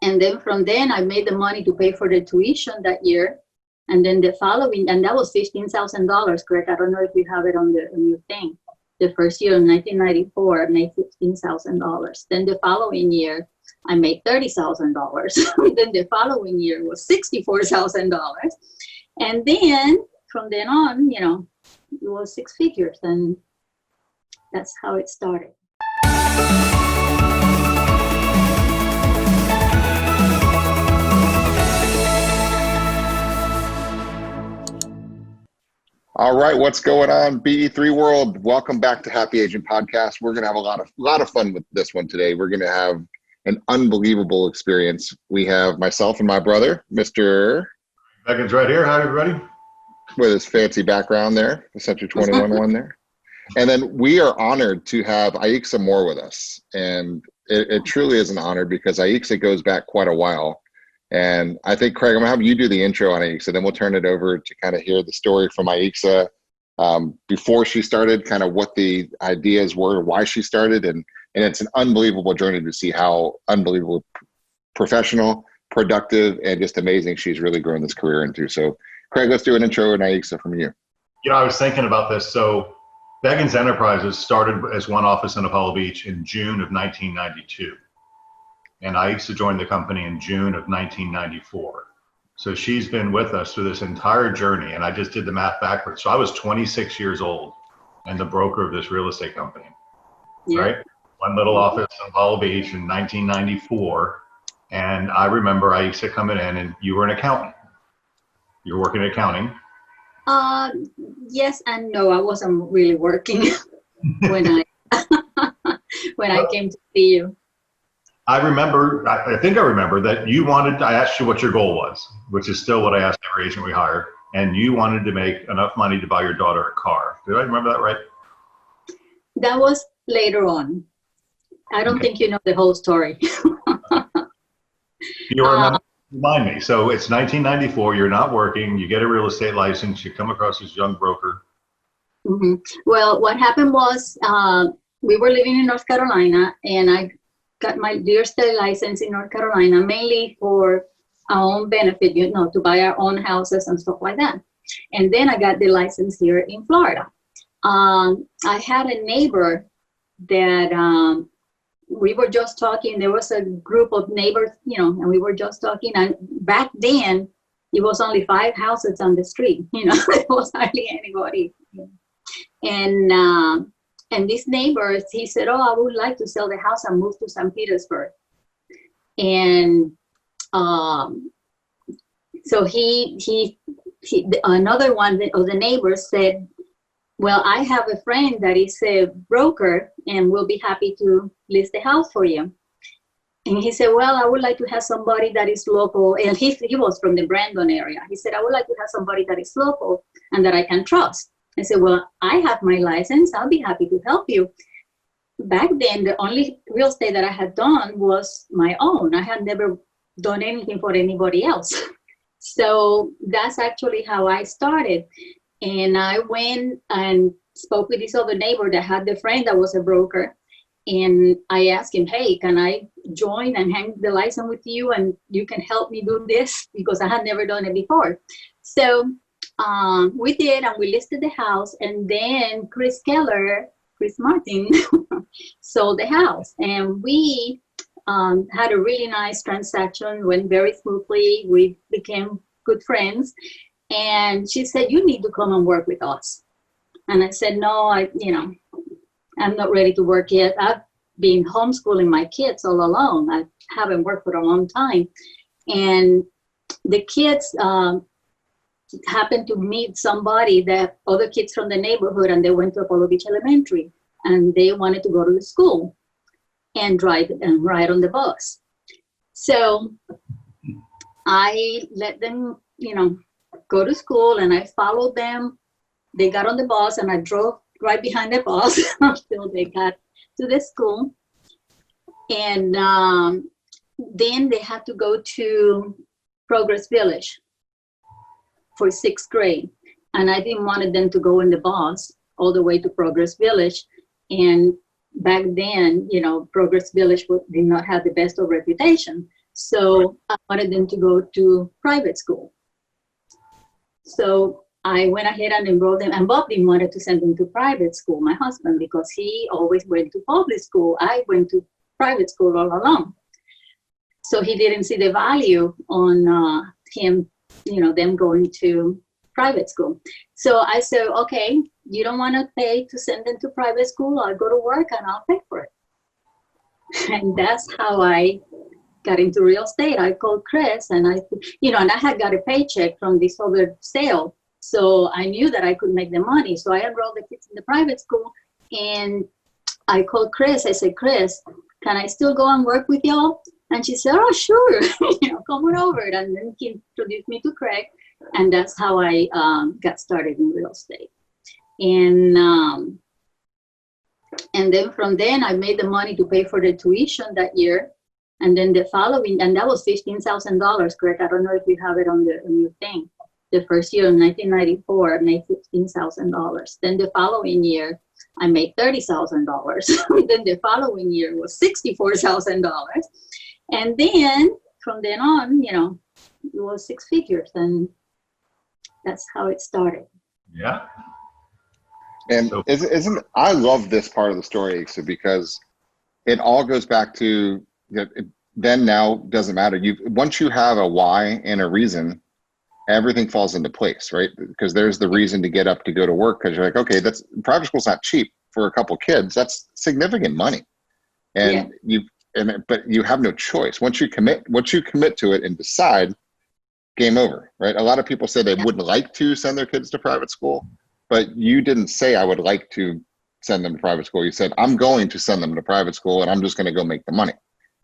And then from then I made the money to pay for the tuition that year. And then the following, and that was $15,000, Greg. I don't know if you have it on your thing. The first year in 1994, I made $15,000. Then the following year, I made $30,000. Then the following year was $64,000. And then from then on, you know, it was six figures, and that's how it started. All right, what's going on, BE3 world? Welcome back to Happy Agent Podcast. We're going to have a lot of fun with this one today. We're going to have an unbelievable experience. We have myself and my brother, Mr. Beggins right here. Hi, everybody. With his fancy background there, the Century 21 one there. And then we are honored to have Aixa Moore with us. And it truly is an honor because Aixa goes back quite a while. And I think, Craig, I'm going to have you do the intro on Aixa, then we'll turn it over to kind of hear the story from Aixa before she started, kind of what the ideas were, why she started. And it's an unbelievable journey to see how unbelievable professional, productive, and just amazing she's really grown this career into. So, Craig, let's do an intro and Aixa from you. You know, I was thinking about this. So Beggins Enterprises started as one office in Apollo Beach in June of 1992. And Aixa joined the company in June of 1994. So she's been with us through this entire journey. And I just did the math backwards. So I was 26 years old and the broker of this real estate company, right? One little office in Apollo Beach in 1994. And I remember Aixa coming in, and you were an accountant. You were working in accounting. Yes and no. I wasn't really working when I came to see you. I think I remember that you wanted, I asked you what your goal was, which is still what I asked every agent we hire, and you wanted to make enough money to buy your daughter a car. Did I remember that right? That was later on. I don't think you know the whole story. You remember, remind me. So it's 1994, you're not working, you get a real estate license, you come across this young broker. Mm-hmm. Well, what happened was we were living in North Carolina, and I got my real estate license in North Carolina, mainly for our own benefit, you know, to buy our own houses and stuff like that. And then I got the license here in Florida. I had a neighbor that we were just talking. There was a group of neighbors, you know, and we were just talking. And back then, it was only 5 houses on the street, you know, there was hardly anybody. And this neighbor, he said, "Oh, I would like to sell the house and move to St. Petersburg." And so he another one of the neighbors said, "Well, I have a friend that is a broker and will be happy to list the house for you." And he said, "Well, I would like to have somebody that is local." And he was from the Brandon area. He said, "I would like to have somebody that is local and that I can trust." I said, "Well, I have my license. I'll be happy to help you." Back then, the only real estate that I had done was my own. I had never done anything for anybody else. So that's actually how I started. And I went and spoke with this other neighbor that had the friend that was a broker. And I asked him, "Hey, can I join and hang the license with you, and you can help me do this?" Because I had never done it before. So we did, and we listed the house. And then Chris Martin sold the house. And we had a really nice transaction, went very smoothly. We became good friends. And she said, "You need to come and work with us." And I said, "No, I'm not ready to work yet. I've been homeschooling my kids all alone. I haven't worked for a long time." And the kids happened to meet somebody, that other kids from the neighborhood, and they went to Apollo Beach Elementary, and they wanted to go to the school and ride on the bus. So I let them, go to school, and I followed them. They got on the bus, and I drove right behind the bus until they got to the school. And then they had to go to Progress Village for 6th grade. And I didn't want them to go in the bus all the way to Progress Village. And back then, Progress Village did not have the best of reputation. So I wanted them to go to private school. So I went ahead and enrolled them, and Bob didn't want to send them to private school, my husband, because he always went to public school. I went to private school all along. So he didn't see the value on him, them going to private school. So I said, okay, you don't want to pay to send them to private school, I'll go to work and I'll pay for it. And that's how I got into real estate. I called Chris and and I had got a paycheck from this other sale. So I knew that I could make the money. So I enrolled the kids in the private school, and I called Chris. I said, Chris, can I still go and work with y'all? And she said, oh, sure, come on over. And then he introduced me to Craig, and that's how I got started in real estate. And then from then I made the money to pay for the tuition that year. And then the following, and that was $15,000, Craig. I don't know if you have it on your thing. The first year in 1994, I made $15,000. Then the following year, I made $30,000. Then the following year was $64,000. And then from then on, it was six figures, and that's how it started. Yeah. And I love this part of the story, Aixa, because it all goes back to then now doesn't matter. Once you have a why and a reason, everything falls into place, right? Because there's the reason to get up to go to work, because you're like, okay, private school's not cheap for a couple kids. That's significant money, and but you have no choice. Once you commit to it and decide, game over, right? A lot of people say they would like to send their kids to private school, but you didn't say I would like to send them to private school. You said I'm going to send them to private school, and I'm just going to go make the money,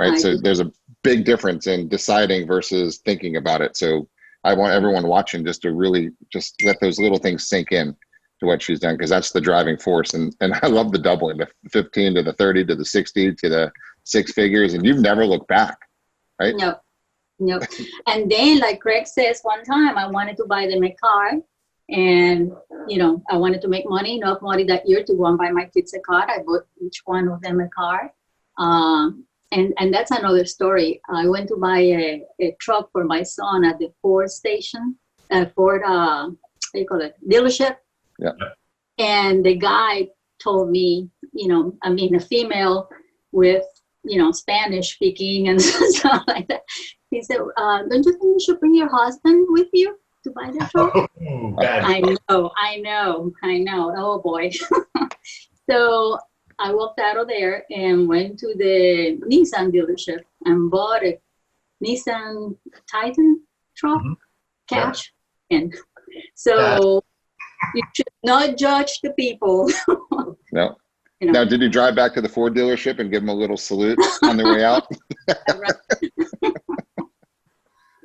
right? So there's a big difference in deciding versus thinking about it. So I want everyone watching just to really just let those little things sink in to what she's done, because that's the driving force. And I love the doubling, the 15 to the 30 to the 60 to the six figures, and you've never looked back, right? No. And then, like Craig says, one time I wanted to buy them a car, and I wanted to make enough money that year to go and buy my kids a car. I bought each one of them a car. And that's another story. I went to buy a truck for my son at the Ford station, Ford, dealership. Yeah. And the guy told me, a female with, Spanish speaking and stuff like that. He said, don't you think you should bring your husband with you to buy the truck? I know. Oh, boy. So I walked out of there and went to the Nissan dealership and bought a Nissan Titan truck, cash. And so you should not judge the people. No. Now, did you drive back to the Ford dealership and give them a little salute on their way out?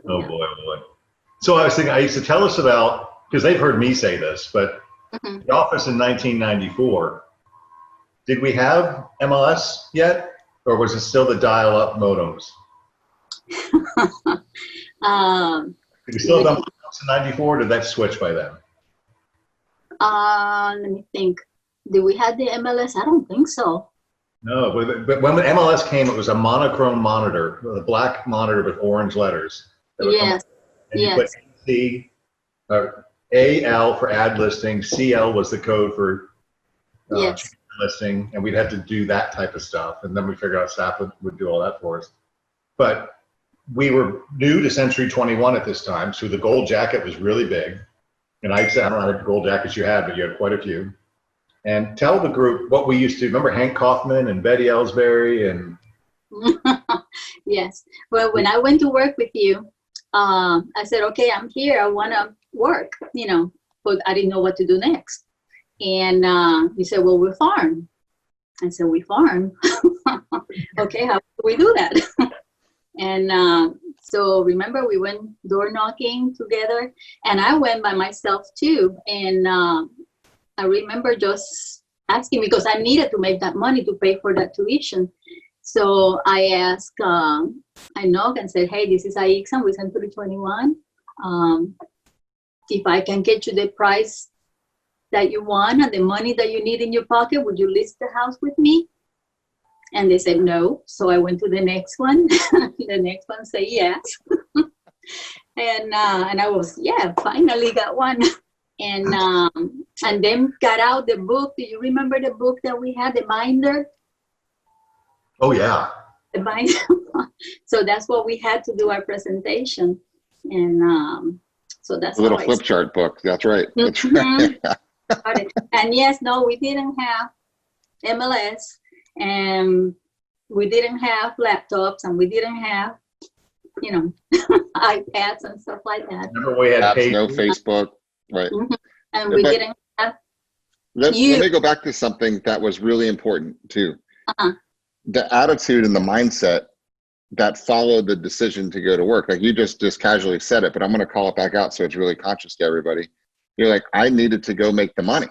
Oh boy. So I was thinking, Aixa, tell us about, because they've heard me say this, but the office in 1994, did we have MLS yet, or was it still the dial-up modems? Did we still have MLS in 94, or did that switch by then? Let me think. Did we have the MLS? I don't think so. No, but when the MLS came, it was a monochrome monitor, a black monitor with orange letters. Yes. And you put AC, AL for ad listing, CL was the code for listing, and we'd have to do that type of stuff. And then we figured out staff would do all that for us. But we were new to Century 21 at this time, so the gold jacket was really big. And I don't know how many gold jackets you had, but you had quite a few. And tell the group what we used to, remember Hank Kaufman and Betty Ellsbury and... Yes. Well, when I went to work with you, I said, okay, I'm here. I want to work, but I didn't know what to do next. And you said, well, we'll farm. I said, we farm? Okay, how do we do that? And so remember, we went door knocking together, and I went by myself too. And I remember just asking, because I needed to make that money to pay for that tuition. So I asked, I knocked and said, hey, this is Aixa with Century 21. If I can get you the price that you want and the money that you need in your pocket, would you list the house with me? And they said no. So I went to the next one. The next one said yes. And I was, yeah, finally got one. And then got out the book. Do you remember the book that we had, the binder? Oh, yeah. The binder. So that's what we had to do our presentation. And so that's a little flip chart book. That's right. That's right. And yes, no, we didn't have MLS, and we didn't have laptops, and we didn't have, you know, iPads and stuff like that. Remember we had apps, no Facebook, right? And we didn't have. Let me go back to something that was really important too. The attitude and the mindset that followed the decision to go to work. Like you just casually said it, but I'm going to call it back out so it's really conscious to everybody. You're like, I needed to go make the money,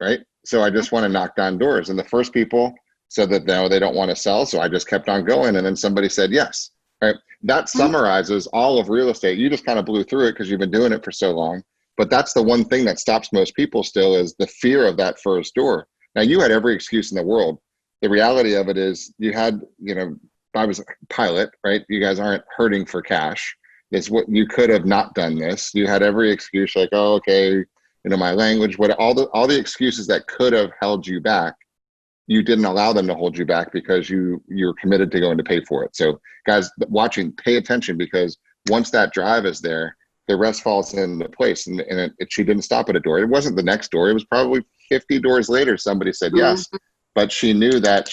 right? So I just want to knock down doors. And the first people said that no, they don't want to sell. So I just kept on going. And then somebody said yes, right? That summarizes all of real estate. You just kind of blew through it because you've been doing it for so long. But that's the one thing that stops most people still is the fear of that first door. Now you had every excuse in the world. The reality of it is you had, you know, I was a pilot, right? You guys aren't hurting for cash. It's what you could have not done this. You had every excuse like, oh, okay, you know, my language, what all the excuses that could have held you back, you didn't allow them to hold you back because you're committed to going to pay for it. So guys watching, pay attention, because once that drive is there, the rest falls into place. And she didn't stop at a door. It wasn't the next door. It was probably 50 doors later. Somebody said yes. But she knew that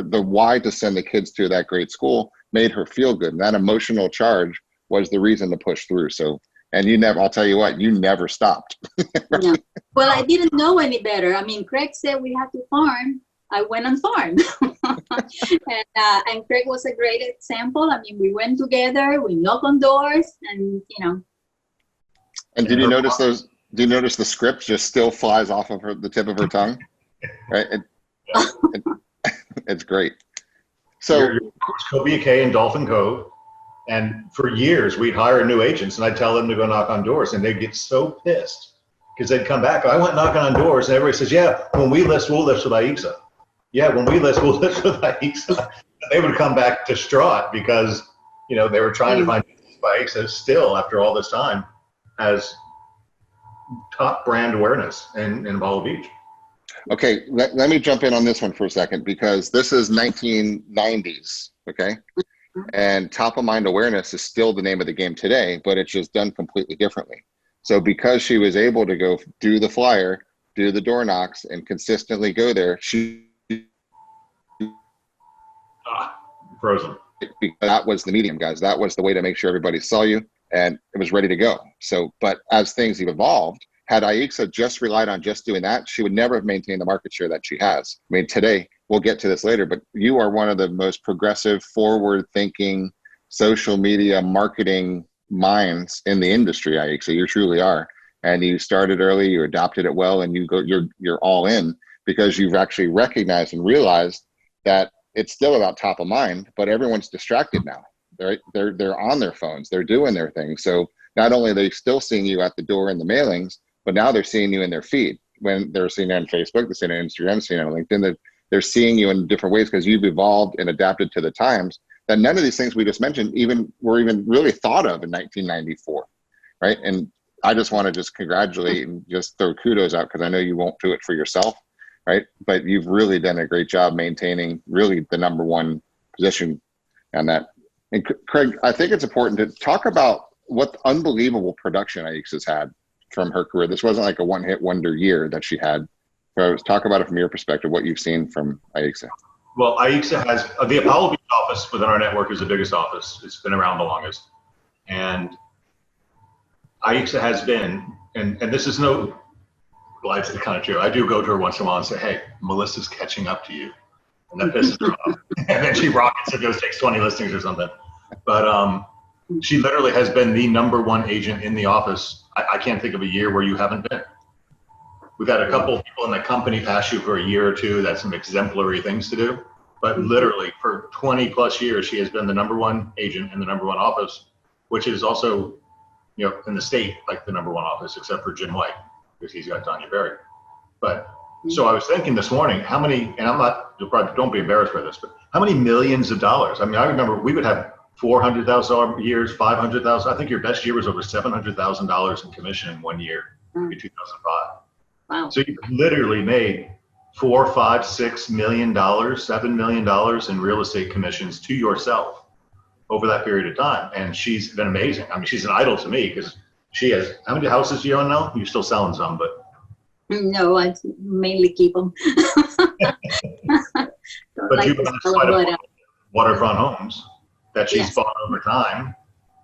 the why to send the kids to that great school made her feel good. And that emotional charge was the reason to push through. So, and I'll tell you what, you never stopped. No. Well, I didn't know any better. I mean, Craig said we have to farm. I went and farmed. And Craig was a great example. I mean, we went together, we knocked on doors, and, you know. And did you notice the script just still flies off of the tip of her tongue? Right? It's great. So Co-Vid in Dolphin Cove, and for years we'd hire new agents, and I'd tell them to go knock on doors, and they'd get so pissed because they'd come back. I went knocking on doors, and everybody says, "Yeah, when we list, we'll list with Aixa." Yeah, when we list, we'll list with Aixa. They would come back distraught because they were trying to find Aixa still after all this time as top brand awareness in Apollo Beach. Okay, let me jump in on this one for a second, because this is 1990s, okay? And top of mind awareness is still the name of the game today, but it's just done completely differently. So because she was able to go do the flyer, do the door knocks, and consistently go there, frozen. That was the medium, guys. That was the way to make sure everybody saw you, and it was ready to go. So, but as things have evolved, had Aixa just relied on just doing that, she would never have maintained the market share that she has. I mean, today, we'll get to this later, but you are one of the most progressive, forward-thinking social media marketing minds in the industry, Aixa. You truly are. And you started early, you adopted it well, and you're all in because you've actually recognized and realized that it's still about top of mind, but everyone's distracted now. They're on their phones, they're doing their thing. So not only are they still seeing you at the door in the mailings, but now they're seeing you in their feed. When they're seeing it on Facebook, they're seeing it on Instagram, seeing it on LinkedIn, they're seeing you in different ways because you've evolved and adapted to the times that none of these things we just mentioned were even really thought of in 1994, right? And I just want to just congratulate and just throw kudos out, because I know you won't do it for yourself, right? But you've really done a great job maintaining really the number one position on that. And Craig, I think it's important to talk about what unbelievable production Aixa's had from her career. This wasn't like a one-hit wonder year that she had. So talk about it from your perspective, what you've seen from Aixa. Well, Aixa has the Apollo Beach office within our network is the biggest office. It's been around the longest. And Aixa has been, and this is no, well, it's kind of true. I do go to her once in a while and say, hey, Melissa's catching up to you. And that pisses her off. And then she rockets and goes, takes 20 listings or something. But she literally has been the number one agent in the office. I can't think of a year where you haven't been. We've had a couple of people in the company pass you for a year or two. That's some exemplary things to do. But literally for 20 plus years, she has been the number one agent in the number one office, which is also, in the state, like the number one office, except for Jim White, because he's got Tanya Berry. But so I was thinking this morning, how many, and I'm not, don't be embarrassed by this, but how many millions of dollars? I mean, I remember we would have $400,000 years, 500,000. I think your best year was over $700,000 in commission in 1 year in 2005. Wow. So you literally made $4, $5, $6 million, $7 million in real estate commissions to yourself over that period of time. And she's been amazing. I mean, she's an idol to me because she has, how many houses do you own now? You're still selling some, but. No, I mainly keep them. But you've got quite a waterfront homes that she's bought over time.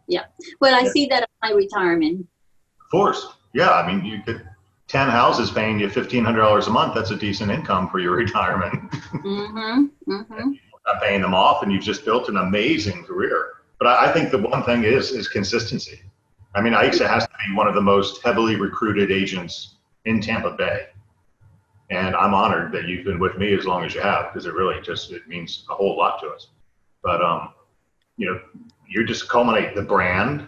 Yeah. Well, I see that as my retirement. Of course. Yeah. I mean, you could 10 houses paying you $1,500 a month. That's a decent income for your retirement. Mm-hmm. Mm-hmm. You're not paying them off, and you've just built an amazing career. But I think the one thing is consistency. I mean, Aixa has to be one of the most heavily recruited agents in Tampa Bay. And I'm honored that you've been with me as long as you have, because it really just, it means a whole lot to us. But, you know, you're just culminate the brand.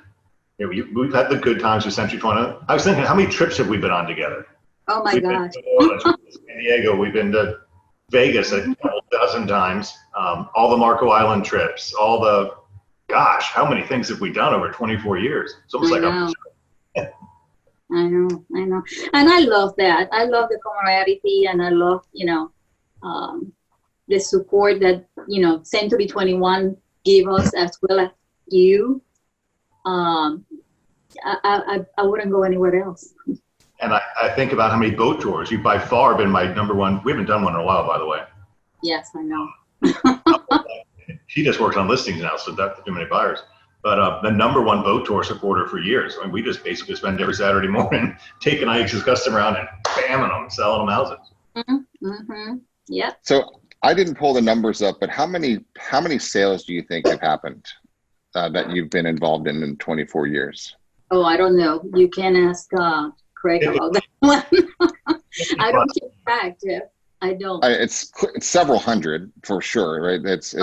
You know, we've had the good times with Centurion. I was thinking, how many trips have we been on together? Oh my gosh. San Diego, we've been to Vegas a couple dozen times, all the Marco Island trips, all the, gosh, how many things have we done over 24 years? It's almost like I know. And I love that. I love the camaraderie, and I love, you know, the support that, you know, Century 21 gave us, as well as you. I wouldn't go anywhere else. And I think about how many boat tours. You've by far been my number one. We haven't done one in a while, by the way. Yes, I know. She just works on listings now, so that's too many buyers. But the number one boat tour supporter for years. I mean, we just basically spend every Saturday morning taking Aixa's customer around and bamming them, selling them houses. Mm-hmm. Mm-hmm. Yeah. So I didn't pull the numbers up, but how many sales do you think have happened that you've been involved in 24 years? Oh, I don't know. You can ask Craig about that one. I don't keep track, Jeff. I don't. It's several hundred for sure, right? It's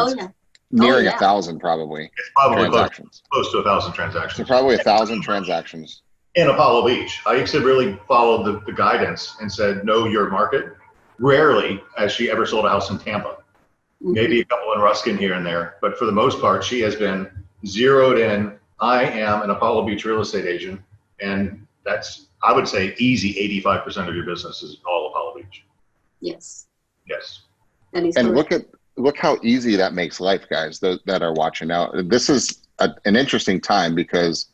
nearing 1,000 probably. It's probably transactions. Close to 1,000 transactions. So probably 1,000 transactions. In Apollo Beach, Aixa really followed the guidance and said, know your market. Rarely has she ever sold a house in Tampa. Mm-hmm. Maybe a couple in Ruskin here and there, but for the most part, she has been zeroed in. I am an Apollo Beach real estate agent, and that's, I would say, easy 85% of your business is all Apollo Beach. Yes. Yes. And look how easy that makes life, guys, that are watching now. This is an interesting time, because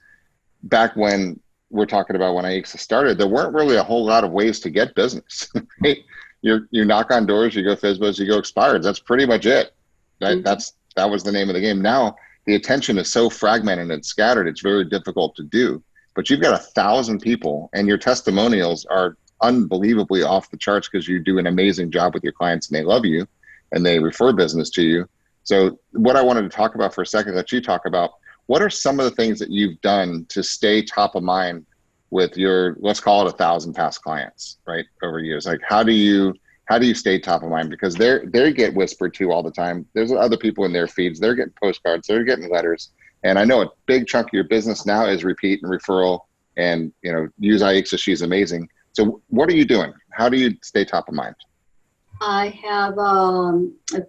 back when we're talking about when Aixa started, there weren't really a whole lot of ways to get business. Right? You knock on doors, you go FSBOs, you go expireds. That's pretty much it. That was the name of the game. Now the attention is so fragmented and scattered, it's very difficult to do. But you've got 1,000 people, and your testimonials are unbelievably off the charts because you do an amazing job with your clients and they love you and they refer business to you. So what I wanted to talk about for a second, let you talk about, what are some of the things that you've done to stay top of mind with your, let's call it 1,000 past clients, right, over years? Like, how do you stay top of mind? Because they get whispered to all the time. There's other people in their feeds. They're getting postcards. They're getting letters. And I know a big chunk of your business now is repeat and referral, and, you know, use Aixa. She's amazing. So what are you doing? How do you stay top of mind? I have a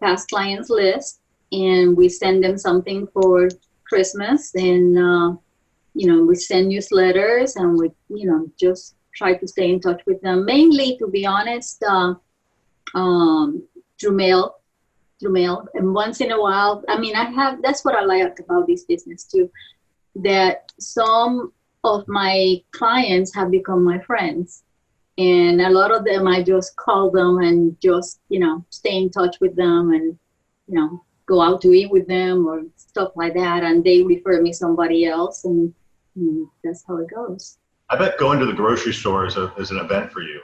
past clients list, and we send them something for Christmas, and you know, we send newsletters, and we, you know, just try to stay in touch with them, mainly, to be honest, through mail, and once in a while. I mean, that's what I like about this business too, that some of my clients have become my friends. And a lot of them, I just call them and just, you know, stay in touch with them, and, you know, go out to eat with them or stuff like that. And they refer me somebody else, and that's how it goes. I bet going to the grocery store is an event for you.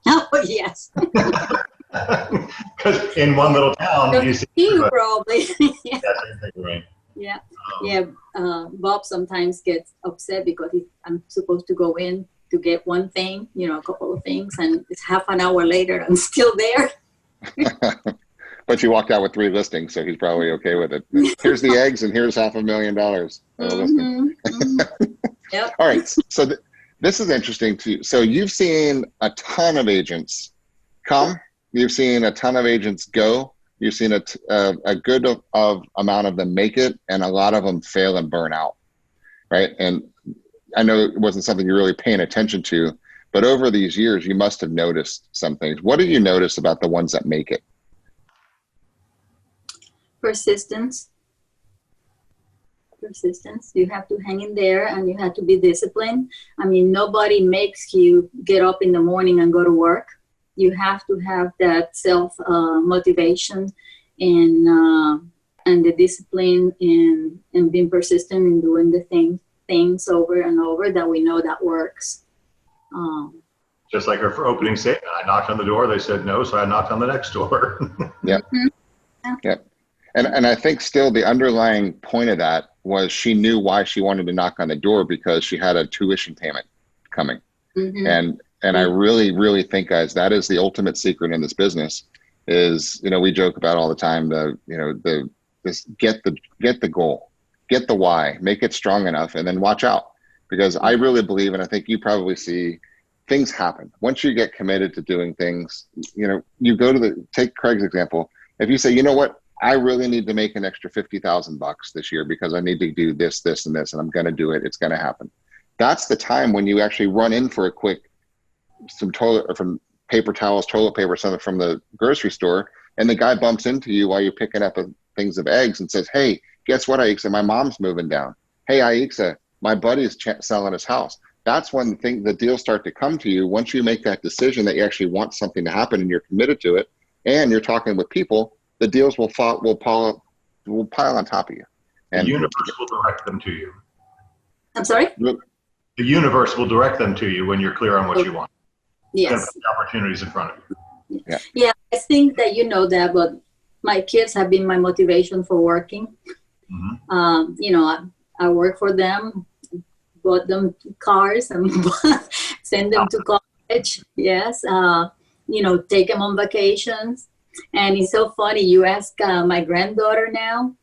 Oh, yes. Because in one little town, you see probably. Yeah. That's exactly right. Yeah. Bob sometimes gets upset because I'm supposed to go in to get one thing, you know, a couple of things, and it's half an hour later, I'm still there. But you walked out with 3 listings, so he's probably okay with it. Here's the eggs, and here's $500,000. Yep. All right, so this is interesting too. So you've seen a ton of agents come, you've seen a ton of agents go. You've seen a good of amount of them make it, and a lot of them fail and burn out, right? And I know it wasn't something you're really paying attention to, but over these years, you must have noticed some things. What do you notice about the ones that make it? Persistence. You have to hang in there, and you have to be disciplined. I mean, nobody makes you get up in the morning and go to work. You have to have that self motivation and the discipline and being persistent in doing the things over and over that we know that works. Just like her opening statement, I knocked on the door, they said no, so I knocked on the next door. Yep. Mm-hmm. Yep. And I think still the underlying point of that was she knew why she wanted to knock on the door, because she had a tuition payment coming. Mm-hmm. And I really, really think, guys, that is the ultimate secret in this business is, we joke about all the time, this get the goal, get the why, make it strong enough, and then watch out. Because I really believe, and I think you probably see, things happen. Once you get committed to doing things, you go to take Craig's example. If you say, you know what, I really need to make an extra $50,000 this year because I need to do this, this, and this, and I'm going to do it. It's going to happen. That's the time when you actually run in for a quick, some paper towels, toilet paper, something from the grocery store, and the guy bumps into you while you're picking up things of eggs and says, hey, guess what, Aixa? My mom's moving down. Hey, Aixa, my buddy's selling his house. That's when the deals start to come to you. Once you make that decision that you actually want something to happen and you're committed to it, and you're talking with people, the deals will pile on top of you. And the universe will direct them to you. I'm sorry? The universe will direct them to you when you're clear on what you want. Yes. Put opportunities in front of you. Yeah, I think that you know that, but my kids have been my motivation for working. Mm-hmm. I work for them, bought them cars and send them to college. Yes. Take them on vacations. And it's so funny. You ask my granddaughter now,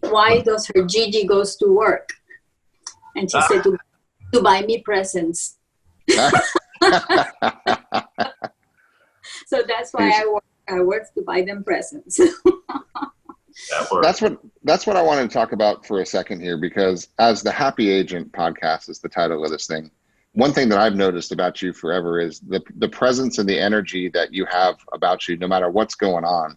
why does her Gigi goes to work? And she said to buy me presents. So that's why I work to buy them presents. That's what I wanted to talk about for a second here, because as the Happy Agent podcast is the title of this thing, one thing that I've noticed about you forever is the presence and the energy that you have about you. No matter what's going on,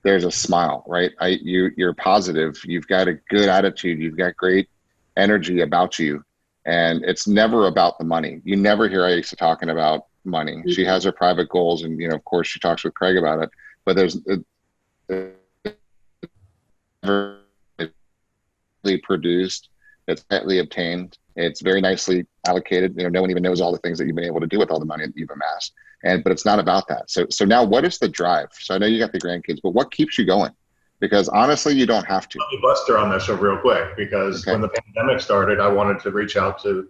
there's a smile, right? You're positive. You've got a good attitude. You've got great energy about you, and it's never about the money. You never hear Aixa talking about money. Mm-hmm. She has her private goals, and of course, she talks with Craig about it. But there's produced. It's tightly obtained. It's very nicely allocated. No one even knows all the things that you've been able to do with all the money that you've amassed. But it's not about that. So now, what is the drive? So I know you got the grandkids, but what keeps you going? Because honestly, you don't have to. Let me buster on this real quick, because when the pandemic started, I wanted to reach out to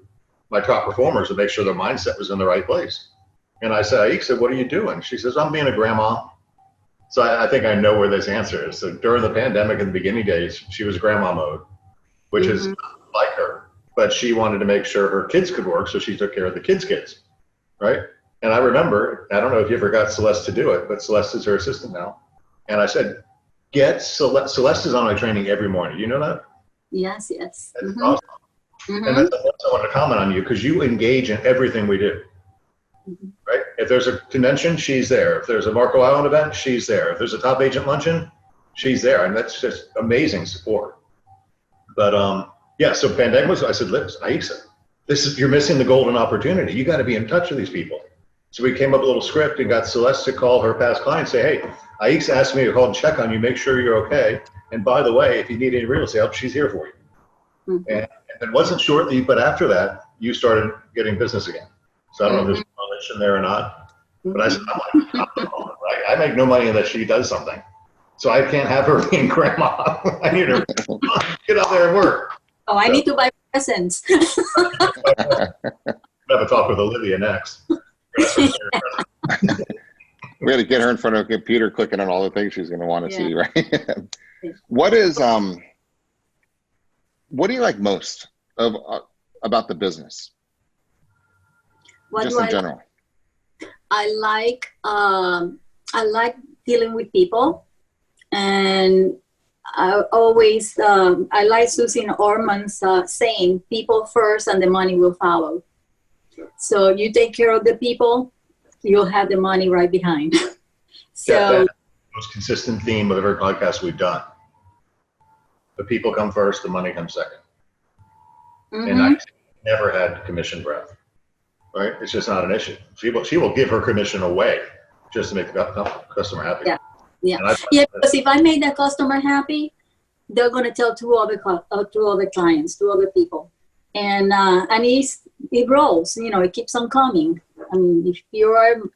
my top performers to make sure their mindset was in the right place. And I said, Aixa, what are you doing? She says, I'm being a grandma. So I think I know where this answer is. So during the pandemic in the beginning days, she was grandma mode, which is like her. But she wanted to make sure her kids could work, so she took care of the kids, right? And I remember, I don't know if you ever got Celeste to do it, but Celeste is her assistant now. And I said, get Celeste. Celeste is on my training every morning. You know that? Yes. That's awesome. Mm-hmm. And that's what I want to comment on you, because you engage in everything we do, right? If there's a convention, she's there. If there's a Marco Island event, she's there. If there's a top agent luncheon, she's there. And that's just amazing support. But so pandemic was, I said, listen, Aixa, you're missing the golden opportunity. You got to be in touch with these people. So we came up with a little script and got Celeste to call her past clients, say, hey, Aixa asked me to call and check on you, make sure you're okay. And by the way, if you need any real estate help, she's here for you. Mm-hmm. And it wasn't shortly, but after that, you started getting business again. So I don't know if there's a relation there or not. But I said, right? I make no money unless she does something. So I can't have her being grandma. I need her to get out there and work. Oh, I need to buy presents. We'll have a talk with Olivia next. We got to get her in front of a computer clicking on all the things she's going to want to see, right? What do you like most about the business? Just in general. I like dealing with people. And I always, I like Susan Orman's saying, people first and the money will follow. So you take care of the people, you'll have the money right behind. So that's the most consistent theme of every podcast we've done. The people come first, the money comes second. And I never had commission breath, right? It's just not an issue. She will give her commission away just to make the customer happy. Yeah, because if I made that customer happy, they're going to tell two other clients, two other people. And it rolls, it keeps on coming. I mean, if you're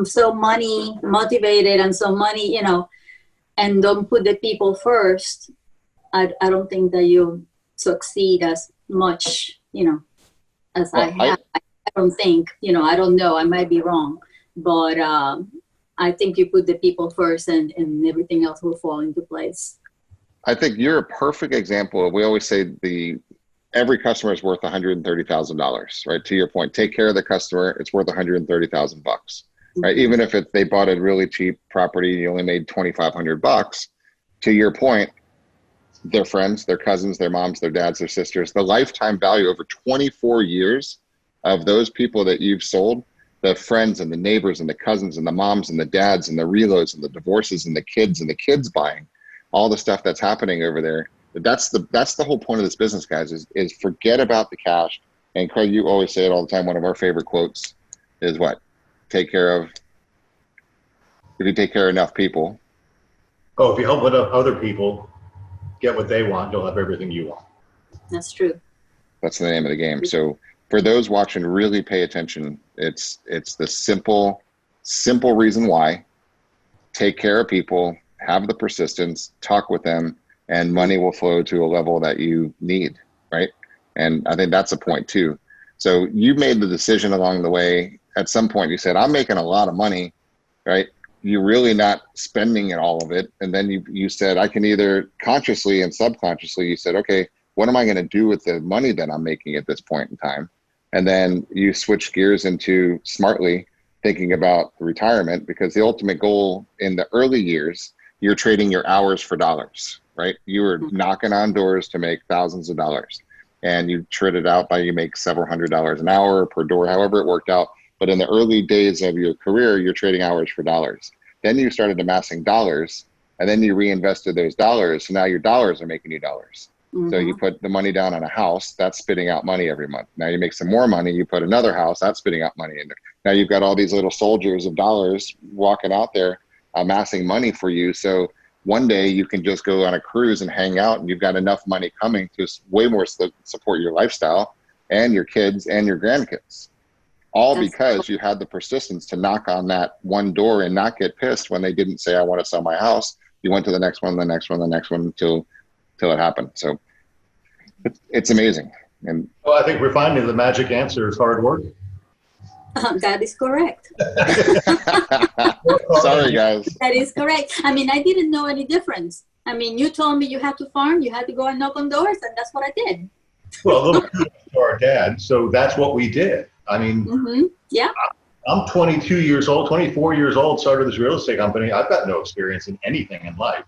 so money motivated and so money, and don't put the people first, I don't think that you'll succeed as much, as I have. I don't think, I don't know, I might be wrong, but I think you put the people first and everything else will fall into place. I think you're a perfect example of, we always say every customer is worth $130,000, right? To your point, take care of the customer, it's worth $130,000 bucks, right? Even if they bought a really cheap property and you only made $2,500, to your point, their friends, their cousins, their moms, their dads, their sisters, the lifetime value over 24 years of those people that you've sold, the friends and the neighbors and the cousins and the moms and the dads and the reloads and the divorces and the kids buying, all the stuff that's happening over there. That's the whole point of this business, guys, is forget about the cash. And Craig, you always say it all the time. One of our favorite quotes is what? If you take care of enough people. Oh, if you help other people get what they want, you'll have everything you want. That's true. That's the name of the game. So for those watching, really pay attention. It's the simple reason why. Take care of people, have the persistence, talk with them, and money will flow to a level that you need, right? And I think that's a point too. So you made the decision along the way. At some point you said, I'm making a lot of money, right? You're really not spending all of it. And then you said, I can either consciously and subconsciously, you said, okay, what am I going to do with the money that I'm making at this point in time? And then you switch gears into smartly thinking about retirement, because the ultimate goal in the early years, you're trading your hours for dollars, right? You were knocking on doors to make thousands of dollars, and you trade it out by, you make several $100s an hour per door, however it worked out. But in the early days of your career, you're trading hours for dollars. Then you started amassing dollars, and then you reinvested those dollars. So now your dollars are making you dollars. So you put the money down on a house, that's spitting out money every month. Now you make some more money, you put another house, that's spitting out money. And now you've got all these little soldiers of dollars walking out there, amassing money for you. So one day you can just go on a cruise and hang out, and you've got enough money coming to way more support your lifestyle and your kids and your grandkids. All because you had the persistence to knock on that one door and not get pissed when they didn't say, I want to sell my house. You went to the next one, the next one, the next one, until it happened. So it's amazing. And well, I think we're finding the magic answer is hard work. That is correct. Sorry, guys. That is correct. I mean, I didn't know any difference. I mean, you told me you had to farm, you had to go and knock on doors, and that's what I did. Well, a little kudos to our dad. So that's what we did. I mean, yeah. I'm 22 years old, 24 years old, started this real estate company. I've got no experience in anything in life.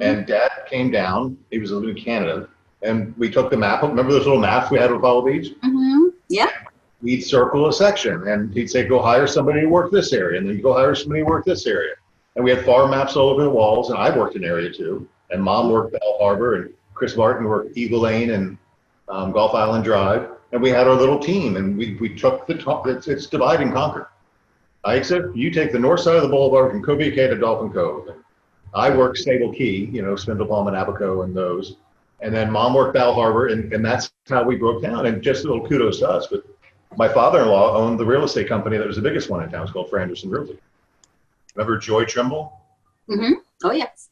And Dad came down, he was living in Canada, and we took the map. Remember those little maps we had with Apollo Beach? Yeah. We'd circle a section, and he'd say, go hire somebody to work this area, and then go hire somebody to work this area. And we had farm maps all over the walls, and I worked in area too. And Mom worked Bell Harbor, and Chris Martin worked Eagle Lane and Gulf Island Drive. And we had our little team, and we took the top. It's divide and conquer. Aixa, you take the north side of the boulevard from Covia Cay to Dolphin Cove. And I worked Stable Key, Spindle Palm and Abaco and those. And then Mom worked Bal Harbor, and that's how we broke down. And just a little kudos to us. But my father-in-law owned the real estate company that was the biggest one in town. It's called Franderson Realty. Remember Joy Trimble? Oh, yes.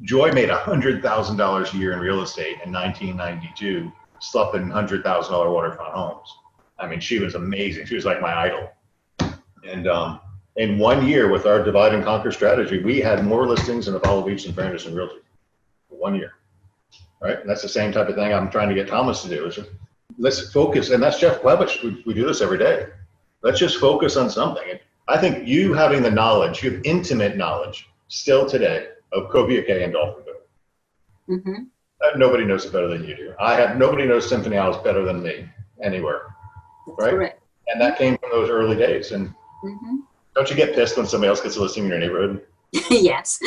Joy made $100,000 a year in real estate in 1992, slept in $100,000 waterfront homes. I mean, she was amazing. She was like my idol. And in 1 year with our divide and conquer strategy, we had more listings in Apollo Beach than Franderson Realty for 1 year. Right? And that's the same type of thing I'm trying to get Thomas to do. Is let's focus, and that's Jeff Klevich. We do this every day. Let's just focus on something. I think you having the knowledge, you have intimate knowledge still today of Covia K and Dolphinville. Mm-hmm. Nobody knows it better than you do. Nobody knows Symphony House better than me anywhere. That's right? correct. And that came from those early days. And don't you get pissed when somebody else gets a listing in your neighborhood? Yes.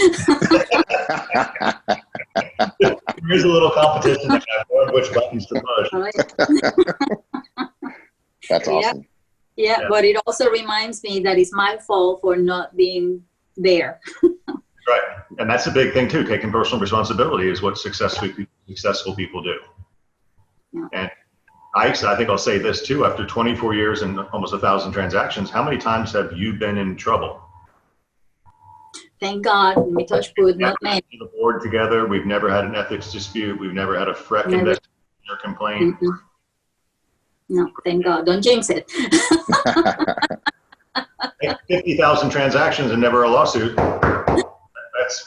There's a little competition on which buttons to push. That's awesome. Yeah, but it also reminds me that it's my fault for not being there. Right. And that's a big thing too. Taking personal responsibility is what successful people do. Yeah. And I think I'll say this too, after 24 years and almost 1,000 transactions, how many times have you been in trouble? Thank God, we touch wood, not many. The board together, we've never had an ethics dispute. We've never had a FREC investigation or complaint. No, thank God. Don't jinx it. 50,000 transactions and never a lawsuit.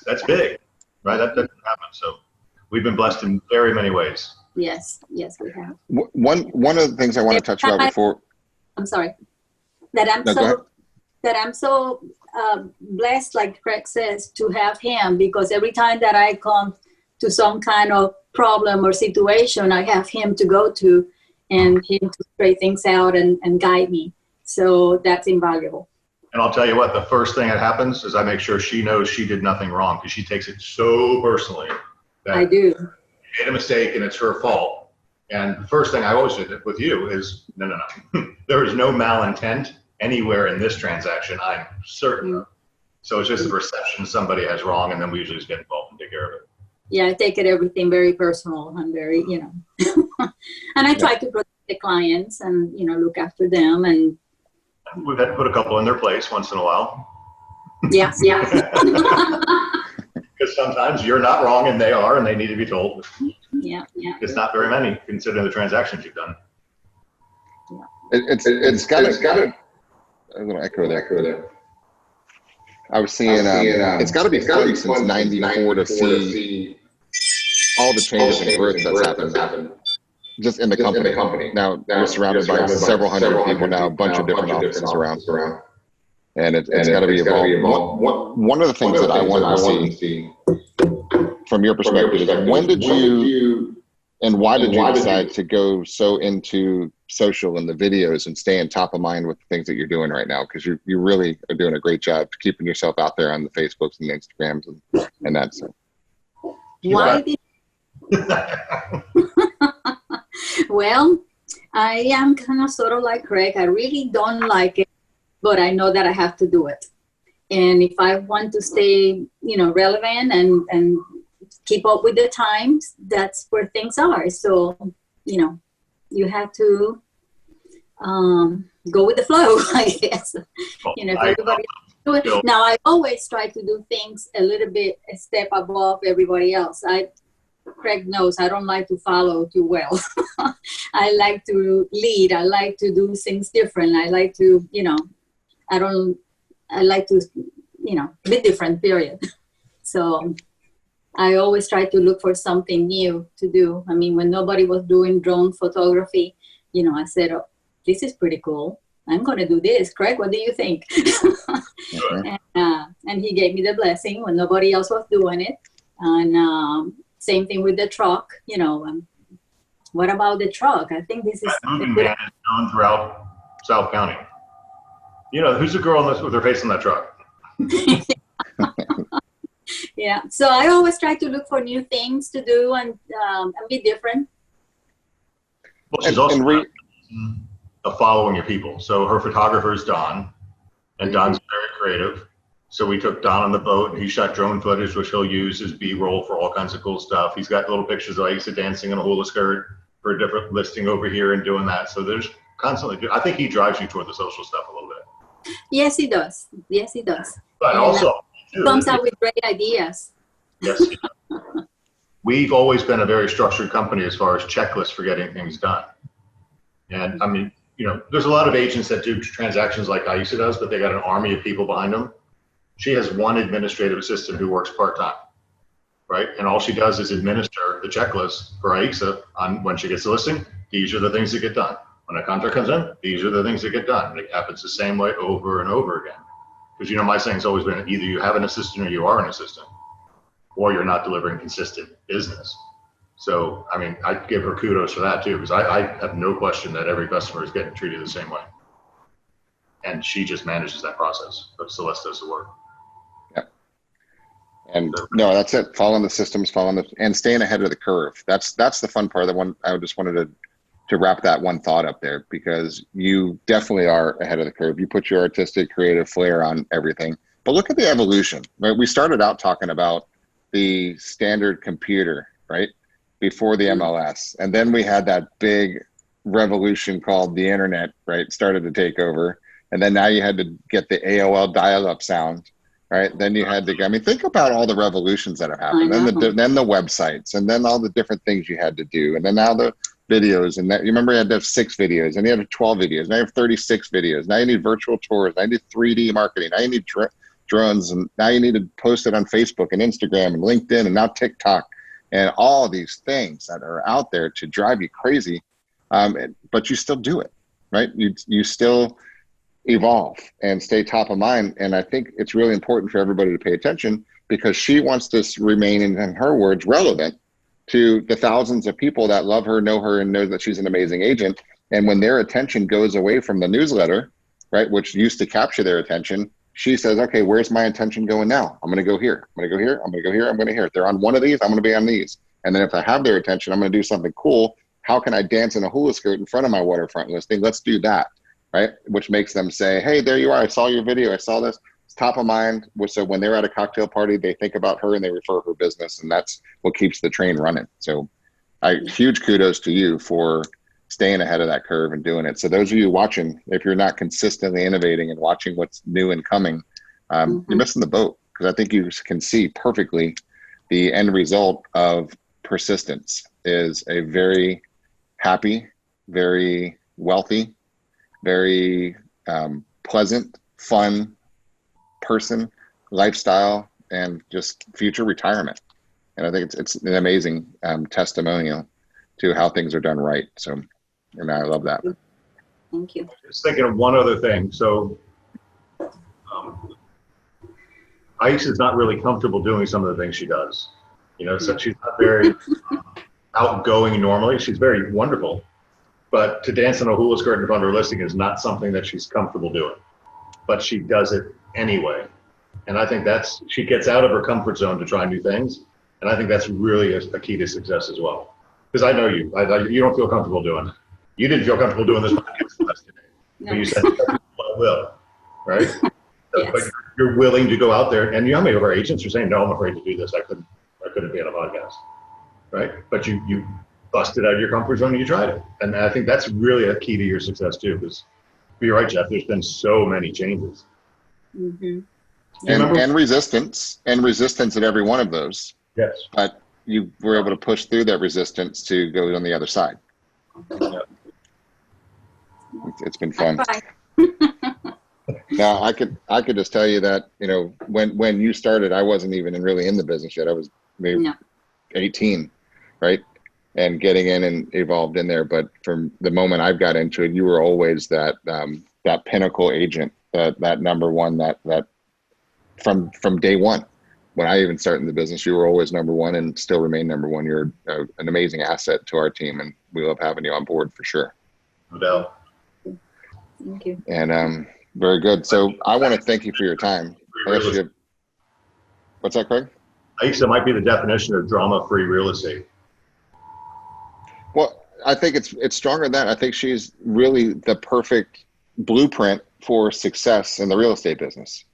That's big, right? That doesn't happen. So we've been blessed in very many ways. Yes, yes, we have. One of the things I want to touch about before. I'm sorry. That I'm so blessed, like Craig says, to have him, because every time that I come to some kind of problem or situation, I have him to go to and him to straighten things out and guide me. So that's invaluable. And I'll tell you what, the first thing that happens is I make sure she knows she did nothing wrong, because she takes it so personally. That I do. She made a mistake and it's her fault. And the first thing I always did with you is, no. There is no malintent anywhere in this transaction, I'm certain. So it's just the perception somebody has wrong, and then we usually just get involved and take care of it. Yeah, I take everything very personal and very, and I try to protect the clients and, look after them. And we've had to put a couple in their place once in a while. Yeah. Because sometimes you're not wrong and they are, and they need to be told. Yeah. It's not very many considering the transactions you've done. Yeah. It's got to. I'm going to echo there. I was seeing, it's got to be fun since '94 to see all the changes and growth that's happened just in the company. Now we're surrounded by several hundred people now, a bunch of different offices around. And it's got to be evolved. One of the things that I wanted to see from your perspective is, when did you and why did you decide to go so into social and the videos and stay on top of mind with the things that you're doing right now? Because you really are doing a great job keeping yourself out there on the Facebooks and the Instagrams and that stuff. Why did Well, I am kind of sort of like Craig. I really don't like it, but I know that I have to do it. And if I want to stay, relevant and keep up with the times, that's where things are. So, you have to go with the flow, I guess. Everybody do it. Now, I always try to do things a little bit a step above everybody else. Craig knows I don't like to follow too well. I like to lead. I like to do things different. I like to, I like to, be different, period. So I always try to look for something new to do. I mean, when nobody was doing drone photography, I said, oh, this is pretty cool. I'm going to do this. Craig, what do you think? And he gave me the blessing when nobody else was doing it. And same thing with the truck, what about the truck? I think this is moving van is known throughout South County. Who's the girl with her face on that truck? Yeah, so I always try to look for new things to do and be different. Well, she's also following your people. So her photographer is Don, and Don's very creative. So we took Don on the boat, and he shot drone footage, which he'll use as B-roll for all kinds of cool stuff. He's got little pictures of Aixa dancing in a hula skirt for a different listing over here and doing that. So there's constantly, I think he drives you toward the social stuff a little bit. Yes, he does. But also, comes out with great ideas. Yes. We've always been a very structured company as far as checklists for getting things done. And I mean, there's a lot of agents that do transactions like Aixa does, but they got an army of people behind them. She has one administrative assistant who works part-time, right? And all she does is administer the checklist for Aixa on when she gets the listing. These are the things that get done. When a contract comes in, these are the things that get done. And it happens the same way over and over again. Because, you know, my saying's always been either you have an assistant or you are an assistant, or you're not delivering consistent business. So, I mean, I give her kudos for that too, because I have no question that every customer is getting treated the same way. And she just manages that process, but Celeste does the work. Yeah. And no, that's it. Following the systems, and staying ahead of the curve. That's the fun part. The one I just wanted to wrap that one thought up there, because you definitely are ahead of the curve. You put your artistic, creative flair on everything. But look at the evolution, right? We started out talking about the standard computer, right? Before the MLS. And then we had that big revolution called the internet, right? Started to take over. And then now you had to get the AOL dial-up sound, right? Then you had to, I mean, think about all the revolutions that have happened. Then the websites, and then all the different things you had to do. And then now the videos, and that, you remember you had to have 6 videos, and you had 12 videos. Now you have 36 videos. Now you need virtual tours. Now you need 3D marketing. Now you need drones. And now you need to post it on Facebook and Instagram and LinkedIn and now TikTok. And all these things that are out there to drive you crazy, but you still do it, right? You still evolve and stay top of mind. And I think it's really important for everybody to pay attention, because she wants to remain, in her words, relevant to the thousands of people that love her, know her, and know that she's an amazing agent. And when their attention goes away from the newsletter, right, which used to capture their attention, she says, okay, where's my attention going now? I'm going to go here. I'm going to go here. I'm going to go here. I'm going to here. If they're on one of these, I'm going to be on these. And then if I have their attention, I'm going to do something cool. How can I dance in a hula skirt in front of my waterfront listing? Let's do that, right? Which makes them say, hey, there you are. I saw your video. I saw this. It's top of mind. So when they're at a cocktail party, they think about her and they refer her business. And that's what keeps the train running. So huge kudos to you for staying ahead of that curve and doing it. So those of you watching, if you're not consistently innovating and watching what's new and coming, you're missing the boat, because I think you can see perfectly the end result of persistence is a very happy, very wealthy, very pleasant, fun person, lifestyle, and just future retirement. And I think it's an amazing testimonial to how things are done right. So, and I love that. Thank you. Just thinking of one other thing. So, Aixa is not really comfortable doing some of the things she does. You know, so she's not very outgoing normally. She's very wonderful, but to dance in a hula skirt in front of her listing is not something that she's comfortable doing. But she does it anyway, and I think she gets out of her comfort zone to try new things, and I think that's really a key to success as well. Because I know you don't feel comfortable doing it. You didn't feel comfortable doing this podcast yesterday, but you said, I will, right? Yes. But you're willing to go out there, and you know how many of our agents are saying, no, I'm afraid to do this. I couldn't be on a podcast, right? But you busted out of your comfort zone and you tried it. And I think that's really a key to your success too, because you're right, Jeff, there's been so many changes. And resistance at every one of those. Yes. But you were able to push through that resistance to go on the other side. Yeah. It's been fun. Now I could just tell you that, you know, when you started, I wasn't even really in the business yet. I was maybe 18, right? And getting in and evolved in there. But from the moment I've got into it, you were always that pinnacle agent, that number one, that from day one. When I even started in the business, you were always number one and still remain number one. You're an amazing asset to our team, and we love having you on board for sure. No doubt. Thank you. And very good. So I want to thank you for your time. What's that, Craig? Aixa might be the definition of drama-free real estate. Well, I think it's stronger than that. I think she's really the perfect blueprint for success in the real estate business,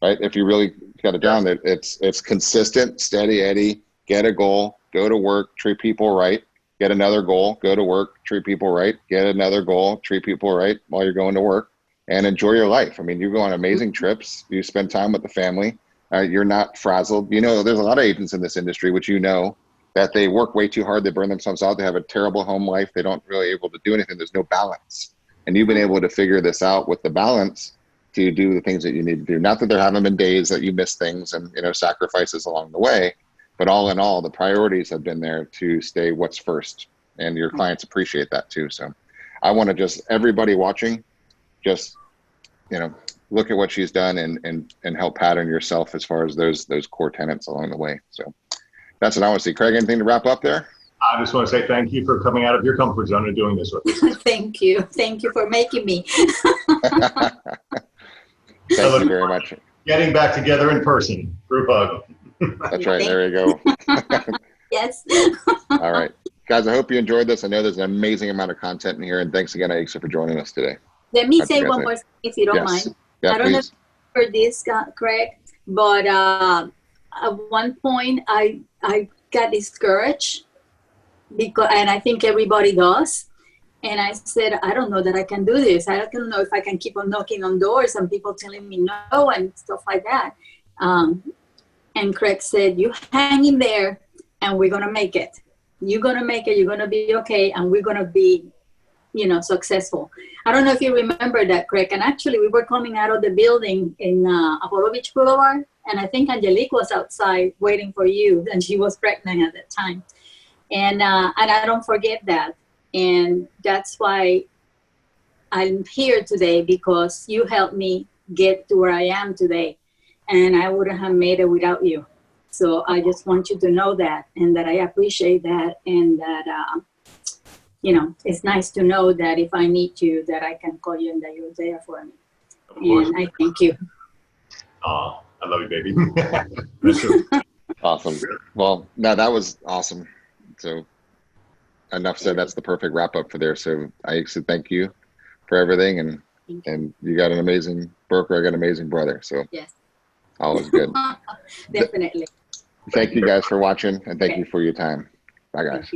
right? If you really got it down, it's consistent, steady Eddie, get a goal, go to work, treat people right, get another goal, go to work, treat people right, get another goal, treat people right while you're going to work, and enjoy your life. I mean, you go on amazing trips, you spend time with the family, you're not frazzled. You know, there's a lot of agents in this industry, which you know, that they work way too hard, they burn themselves out, they have a terrible home life, they don't really able to do anything, there's no balance. And you've been able to figure this out with the balance to do the things that you need to do. Not that there haven't been days that you miss things and, you know, sacrifices along the way, but all in all, the priorities have been there to stay what's first. And your clients appreciate that too. So I want to just, everybody watching, just, you know, look at what she's done and help pattern yourself as far as those core tenets along the way. So that's what I want to see. Craig, anything to wrap up there? I just want to say thank you for coming out of your comfort zone and doing this with us. Thank you. Thank you for making me. Thank you very much. Getting back together in person. Group hug. That's right. There you go. Yes. All right. Guys, I hope you enjoyed this. I know there's an amazing amount of content in here. And thanks again, Aixa, for joining us today. Let me say one more thing, if you don't mind. Yeah, I don't please. know for this, Craig, but at one point I got discouraged because, and I think everybody does. And I said, I don't know that I can do this. I don't know if I can keep on knocking on doors and people telling me no and stuff like that. And Craig said, you hang in there and we're going to make it. You're going to make it. You're going to be okay. And we're going to be, successful. I don't know if you remember that, Craig. And actually, we were coming out of the building in Apollo Beach Boulevard. And I think Angelique was outside waiting for you. And she was pregnant at that time. And I don't forget that. And that's why I'm here today, because you helped me get to where I am today. And I wouldn't have made it without you. So I just want you to know that, and that I appreciate that, and that, it's nice to know that if I need you, that I can call you and that you're there for me. And I thank you. I love you, baby. Awesome. Well, no, that was awesome. So enough said. That's the perfect wrap up for there. So Aixa, thank you for everything. And you got an amazing broker. I got an amazing brother. So yes, always good. Definitely. Thank you guys for watching, and thank you for your time. Bye, guys.